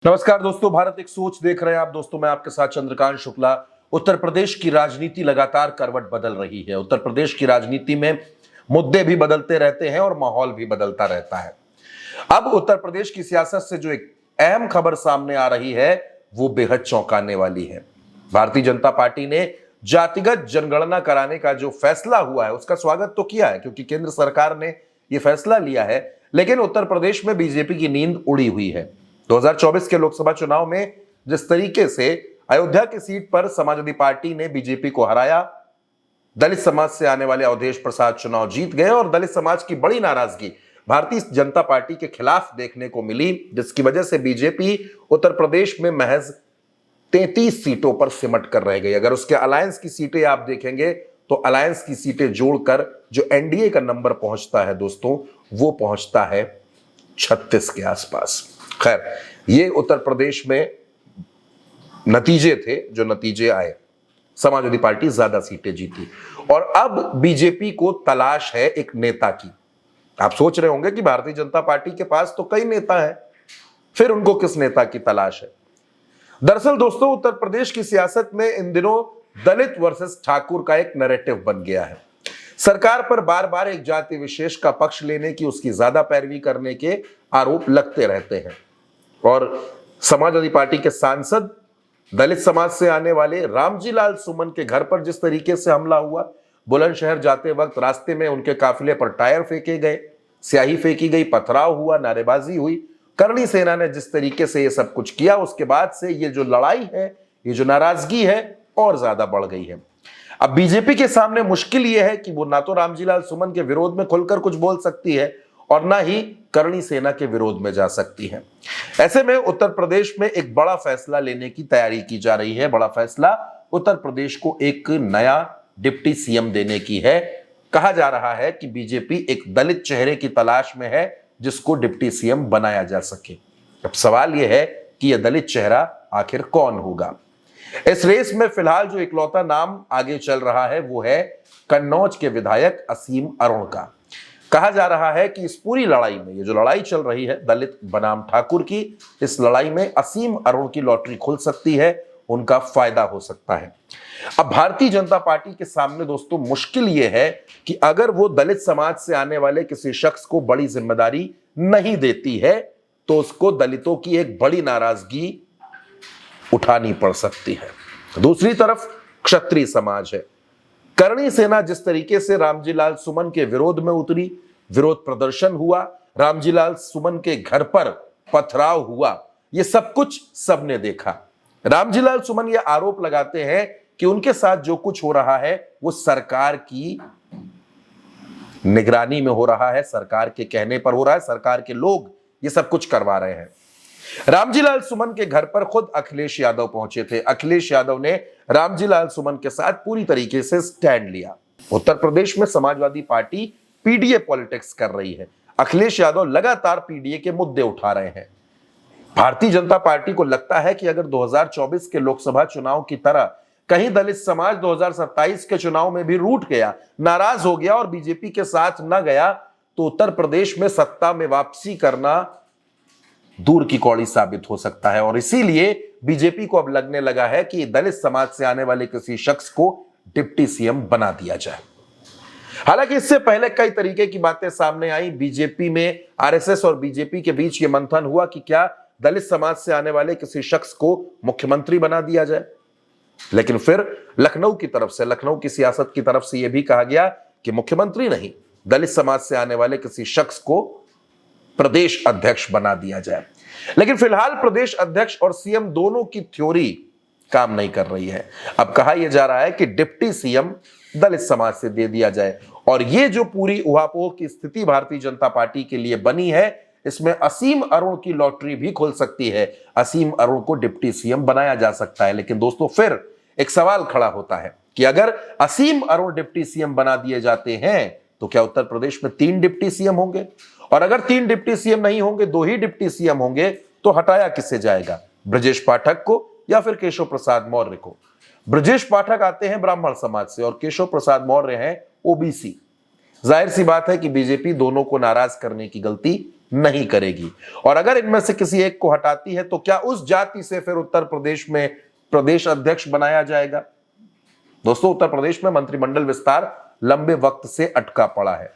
नमस्कार दोस्तों, भारत एक सोच देख रहे हैं आप। दोस्तों मैं आपके साथ चंद्रकांत शुक्ला। उत्तर प्रदेश की राजनीति लगातार करवट बदल रही है। उत्तर प्रदेश की राजनीति में मुद्दे भी बदलते रहते हैं और माहौल भी बदलता रहता है। अब उत्तर प्रदेश की सियासत से जो एक अहम खबर सामने आ रही है वो बेहद चौंकाने वाली है। भारतीय जनता पार्टी ने जातिगत जनगणना कराने का जो फैसला हुआ है उसका स्वागत तो किया है, क्योंकि केंद्र सरकार ने यह फैसला लिया है। लेकिन उत्तर प्रदेश में बीजेपी की नींद उड़ी हुई है। 2024 के लोकसभा चुनाव में जिस तरीके से अयोध्या की सीट पर समाजवादी पार्टी ने बीजेपी को हराया, दलित समाज से आने वाले अवधेश प्रसाद चुनाव जीत गए और दलित समाज की बड़ी नाराजगी भारतीय जनता पार्टी के खिलाफ देखने को मिली, जिसकी वजह से बीजेपी उत्तर प्रदेश में महज 33 सीटों पर सिमट कर रह गई। अगर उसके अलायंस की सीटें आप देखेंगे तो अलायंस की सीटें जोड़कर जो एनडीए का नंबर पहुंचता है दोस्तों, वो पहुंचता है 36 के आसपास। खैर, ये उत्तर प्रदेश में नतीजे थे जो नतीजे आए। समाजवादी पार्टी ज्यादा सीटें जीती और अब बीजेपी को तलाश है एक नेता की। आप सोच रहे होंगे कि भारतीय जनता पार्टी के पास तो कई नेता हैं, फिर उनको किस नेता की तलाश है। दरअसल दोस्तों, उत्तर प्रदेश की सियासत में इन दिनों दलित वर्सेस ठाकुर का एक नैरेटिव बन गया है। सरकार पर बार बार एक जाति विशेष का पक्ष लेने की, उसकी ज्यादा पैरवी करने के आरोप लगते रहते हैं। और समाजवादी पार्टी के सांसद दलित समाज से आने वाले रामजी लाल सुमन के घर पर जिस तरीके से हमला हुआ, बुलंदशहर जाते वक्त रास्ते में उनके काफिले पर टायर फेंके गए, स्याही फेंकी गई, पथराव हुआ, नारेबाजी हुई, करणी सेना ने जिस तरीके से ये सब कुछ किया, उसके बाद से ये जो लड़ाई है, ये जो नाराजगी है, और ज्यादा बढ़ गई है। अब बीजेपी के सामने मुश्किल ये है कि वो ना तो रामजी लाल सुमन के विरोध में खुलकर कुछ बोल सकती है और ना ही करणी सेना के विरोध में जा सकती है। ऐसे में उत्तर प्रदेश में एक बड़ा फैसला लेने की तैयारी की जा रही है। बड़ा फैसला उत्तर प्रदेश को एक नया डिप्टी सीएम देने की है। कहा जा रहा है कि बीजेपी एक दलित चेहरे की तलाश में है जिसको डिप्टी सीएम बनाया जा सके। अब सवाल यह है कि यह दलित चेहरा आखिर कौन होगा। इस रेस में फिलहाल जो इकलौता नाम आगे चल रहा है वो है कन्नौज के विधायक असीम अरुण का। कहा जा रहा है कि इस पूरी लड़ाई में, ये जो लड़ाई चल रही है दलित बनाम ठाकुर की, इस लड़ाई में असीम अरुण की लॉटरी खुल सकती है, उनका फायदा हो सकता है। अब भारतीय जनता पार्टी के सामने दोस्तों मुश्किल यह है कि अगर वो दलित समाज से आने वाले किसी शख्स को बड़ी जिम्मेदारी नहीं देती है तो उसको दलितों की एक बड़ी नाराजगी उठानी पड़ सकती है। दूसरी तरफ क्षत्रिय समाज है। करणी सेना जिस तरीके से रामजी लाल सुमन के विरोध में उतरी, विरोध प्रदर्शन हुआ, रामजी लाल सुमन के घर पर पथराव हुआ, ये सब कुछ सबने देखा। रामजी लाल सुमन ये आरोप लगाते हैं कि उनके साथ जो कुछ हो रहा है वो सरकार की निगरानी में हो रहा है, सरकार के कहने पर हो रहा है, सरकार के लोग ये सब कुछ करवा रहे हैं। रामजी लाल सुमन के घर पर खुद अखिलेश यादव पहुंचे थे। अखिलेश यादव ने रामजी लाल सुमन के साथ पूरी तरीके से स्टैंड लिया। उत्तर प्रदेश में समाजवादी पार्टी पीडीए पॉलिटिक्स कर रही है। अखिलेश यादव लगातार पीडीए के मुद्दे उठा रहे हैं। भारतीय जनता पार्टी को लगता है कि अगर 2024 के लोकसभा चुनाव की तरह कहीं दलित समाज 2027 के चुनाव में भी रूठ गया, नाराज हो गया और बीजेपी के साथ न गया, तो उत्तर प्रदेश में सत्ता में वापसी करना दूर की कौड़ी साबित हो सकता है। और इसीलिए बीजेपी को अब लगने लगा है कि दलित समाज से आने वाले किसी शख्स को डिप्टी सीएम बना दिया जाए। हालांकि इससे पहले कई तरीके की बातें सामने आई। बीजेपी में आरएसएस और बीजेपी के बीच यह मंथन हुआ कि क्या दलित समाज से आने वाले किसी शख्स को मुख्यमंत्री बना दिया जाए। लेकिन फिर लखनऊ की तरफ से, लखनऊ की सियासत की तरफ से यह भी कहा गया कि मुख्यमंत्री नहीं, दलित समाज से आने वाले किसी शख्स को प्रदेश अध्यक्ष बना दिया जाए। लेकिन फिलहाल प्रदेश अध्यक्ष और सीएम दोनों की थ्योरी काम नहीं कर रही है। अब कहा यह जा रहा है कि डिप्टी सीएम दलित समाज से दे दिया जाए और यह जो पूरी उहापोह की स्थिति भारतीय जनता पार्टी के लिए बनी है, इसमें असीम अरुण की लॉटरी भी खुल सकती है। असीम अरुण को डिप्टी सीएम बनाया जा सकता है। लेकिन दोस्तों फिर एक सवाल खड़ा होता है कि अगर असीम अरुण डिप्टी सीएम बना दिए जाते हैं तो क्या उत्तर प्रदेश में 3 डिप्टी सीएम होंगे? और अगर 3 डिप्टी सीएम नहीं होंगे, 2 ही डिप्टी सीएम होंगे, तो हटाया किससे जाएगा? ब्रजेश पाठक को या फिर केशव प्रसाद मौर्य को? ब्रजेश पाठक आते हैं ब्राह्मण समाज से और केशव प्रसाद मौर्य हैं ओबीसी। जाहिर सी बात है कि बीजेपी दोनों को नाराज करने की गलती नहीं करेगी। और अगर इनमें से किसी एक को हटाती है तो क्या उस जाति से फिर उत्तर प्रदेश में प्रदेश अध्यक्ष बनाया जाएगा? दोस्तों, उत्तर प्रदेश में मंत्रिमंडल विस्तार लंबे वक्त से अटका पड़ा है।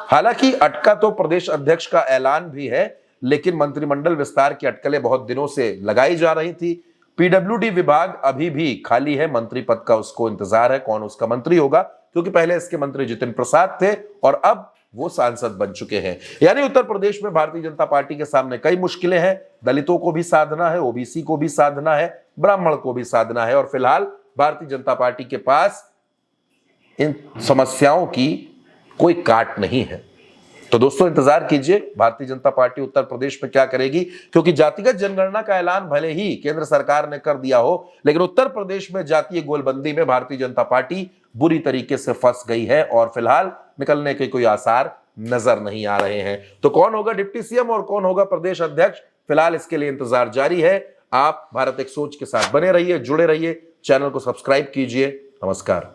हालांकि अटका तो प्रदेश अध्यक्ष का ऐलान भी है, लेकिन मंत्रिमंडल विस्तार की अटकलें बहुत दिनों से लगाई जा रही थी। पीडब्ल्यूडी विभाग अभी भी खाली है, मंत्री पद का उसको इंतजार है कौन उसका मंत्री होगा, क्योंकि पहले इसके मंत्री जितिन प्रसाद थे और अब वो सांसद बन चुके हैं। यानी उत्तर प्रदेश में भारतीय जनता पार्टी के सामने कई मुश्किलें हैं। दलितों को भी साधना है, ओबीसी को भी साधना है, ब्राह्मण को भी साधना है, और फिलहाल भारतीय जनता पार्टी के पास इन समस्याओं की कोई काट नहीं है। तो दोस्तों, इंतजार कीजिए भारतीय जनता पार्टी उत्तर प्रदेश में क्या करेगी, क्योंकि जातिगत जनगणना का ऐलान भले ही केंद्र सरकार ने कर दिया हो, लेकिन उत्तर प्रदेश में जातीय गोलबंदी में भारतीय जनता पार्टी बुरी तरीके से फंस गई है और फिलहाल निकलने के कोई आसार नजर नहीं आ रहे हैं। तो कौन होगा डिप्टी सीएम और कौन होगा प्रदेश अध्यक्ष, फिलहाल इसके लिए इंतजार जारी है। आप भारत एक सोच के साथ बने रहिए, जुड़े रहिए, चैनल को सब्सक्राइब कीजिए। नमस्कार।